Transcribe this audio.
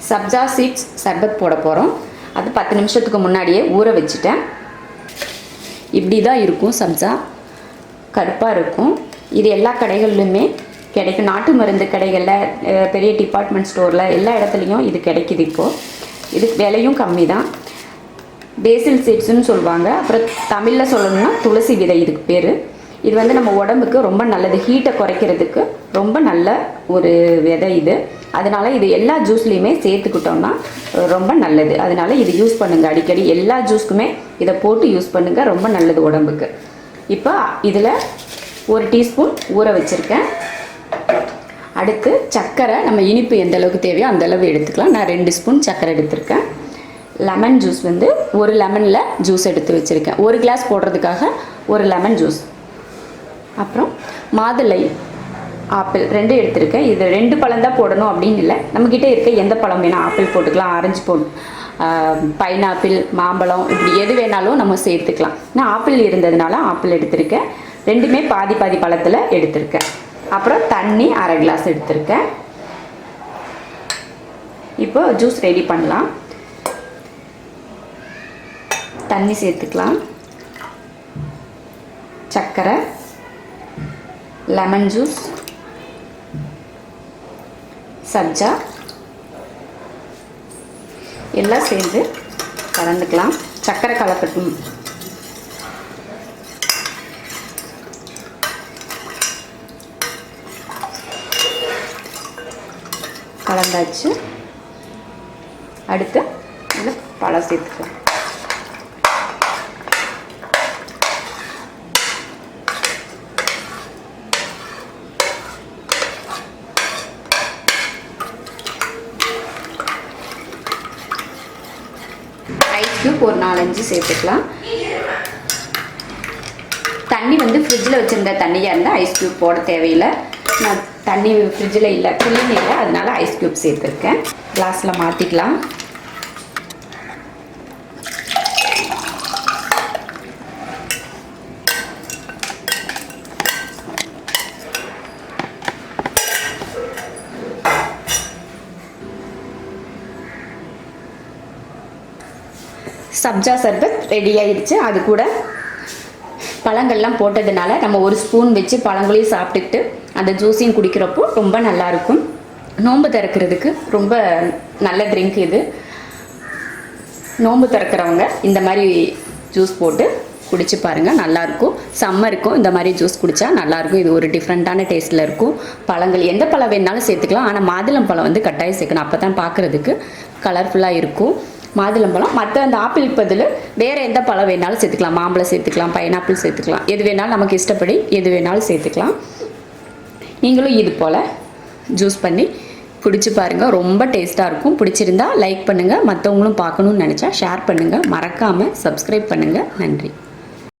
Sabja seeds சர்பத் போட போகிறோம். அது 10 நிமிஷத்துக்கு முன்னாடியே ஊற வச்சுட்டேன். இப்படி தான் இருக்கும். சப்ஜா கருப்பாக இருக்கும். இது எல்லா கடைகள்லையுமே கிடைக்கும். நாட்டு மருந்து கடைகளில், பெரிய டிபார்ட்மெண்ட் ஸ்டோரில், எல்லா இடத்துலையும் இது கிடைக்கிது. இப்போது இதுக்கு விலையும் கம்மி தான். பேசில் சீட்ஸ்னு சொல்லுவாங்க. அப்புறம் தமிழில் சொல்லணும்னா துளசி விதை இதுக்கு பேர். இது வந்து நம்ம உடம்புக்கு ரொம்ப நல்லது. ஹீட்டை குறைக்கிறதுக்கு ரொம்ப நல்ல ஒரு விதை இது. அதனால் இது எல்லா ஜூஸ்லேயுமே சேர்த்துக்கிட்டோம்னா ரொம்ப நல்லது. அதனால் இது யூஸ் பண்ணுங்கள். அடிக்கடி எல்லா ஜூஸ்க்குமே இதை போட்டு யூஸ் பண்ணுங்கள். ரொம்ப நல்லது உடம்புக்கு. இப்போ இதில் 1 டீஸ்பூன் ஊற வச்சுருக்கேன். அடுத்து சர்க்கரை, நம்ம இனிப்பு எந்த அளவுக்கு தேவையோ அந்த அளவு எடுத்துக்கலாம். நான் 2 ஸ்பூன் சர்க்கரை எடுத்திருக்கேன். லெமன் ஜூஸ் வந்து 1 லெமனில் ஜூஸ் எடுத்து வச்சுருக்கேன். 1 கிளாஸ் போடுறதுக்காக 1 லெமன் ஜூஸ். அப்புறம் மாதுளை, ஆப்பிள் 2 எடுத்திருக்கேன். இது 2 பழம் தான் போடணும் அப்படின்னு இல்லை. நம்மக்கிட்ட இருக்க எந்த பழம் வேணால் ஆப்பிள் போட்டுக்கலாம், ஆரஞ்சு பைனாப்பிள், மாம்பழம், இப்படி எது வேணாலும் நம்ம சேர்த்துக்கலாம். நான் ஆப்பிள் இருந்ததுனால ஆப்பிள் எடுத்திருக்கேன். 2மே பாதி பாதி பழத்தில் எடுத்திருக்கேன். அப்புறம் தண்ணி 1/2 கிளாஸ் எடுத்திருக்கேன். இப்போ ஜூஸ் ரெடி பண்ணலாம். தண்ணி சேர்த்துக்கலாம், சர்க்கரை, லெமன் ஜூஸ், சப்ஜா எல்லாம் சேர்ந்து கலந்துக்கலாம். சர்க்கரை கலக்கட்டும். கலந்தாச்சு. அடுத்து இதில் பழம் சேர்த்துக்கலாம். ஐஸ் க்யூப் ஒரு 4-5 சேர்த்துக்கலாம். தண்ணி வந்து ஃப்ரிட்ஜில் வச்சுருந்த தண்ணியாக இருந்தால் ஐஸ் க்யூப் போட தேவையில்லை. நான் தண்ணி ஃப்ரிட்ஜில் இல்லை, குளிர் இல்லை, அதனால ஐஸ் க்யூப் சேர்த்துருக்கேன். கிளாஸில் மாற்றிக்கலாம். சப்ஜா சர்பத் ரெடி ஆயிடுச்சு. அது கூட பழங்கள்லாம் போட்டதுனால நம்ம 1 ஸ்பூன் வச்சு பழங்களையும் சாப்பிட்டுக்கிட்டு அந்த ஜூஸையும் குடிக்கிறப்போ ரொம்ப நல்லாயிருக்கும். நோன்பு திறக்கிறதுக்கு ரொம்ப நல்ல ட்ரிங்க் இது. நோன்பு திறக்கிறவங்க இந்த மாதிரி ஜூஸ் போட்டு குடிச்சு பாருங்கள், நல்லாயிருக்கும். சம்மருக்கும் இந்த மாதிரி ஜூஸ் குடித்தா நல்லாயிருக்கும். இது ஒரு டிஃப்ரெண்ட்டான டேஸ்ட்டில் இருக்கும். பழங்கள் எந்த பழம் வேணாலும் சேர்த்துக்கலாம். ஆனால் மாதுளம் பழம் வந்து கட்டாயம் சேர்க்கணும். அப்போ தான் பார்க்குறதுக்கு கலர்ஃபுல்லாக இருக்கும். மாதுளம்பழம், மற்ற அந்த ஆப்பிள் பதில் வேறு எந்த பழம் வேணாலும் சேர்த்துக்கலாம். மாம்பழம் சேர்த்துக்கலாம், பைனாப்பிள் சேர்த்துக்கலாம். எது வேணாலும் நமக்கு இஷ்டப்படி எது வேணாலும் சேர்த்துக்கலாம். நீங்களும் இது போல் ஜூஸ் பண்ணி குடிச்சு பாருங்கள். ரொம்ப டேஸ்ட்டாக இருக்கும். பிடிச்சிருந்தா லைக் பண்ணுங்கள். மற்றவங்களும் பார்க்கணுன்னு நினச்சா ஷேர் பண்ணுங்கள். மறக்காமல் சப்ஸ்கிரைப் பண்ணுங்கள். நன்றி.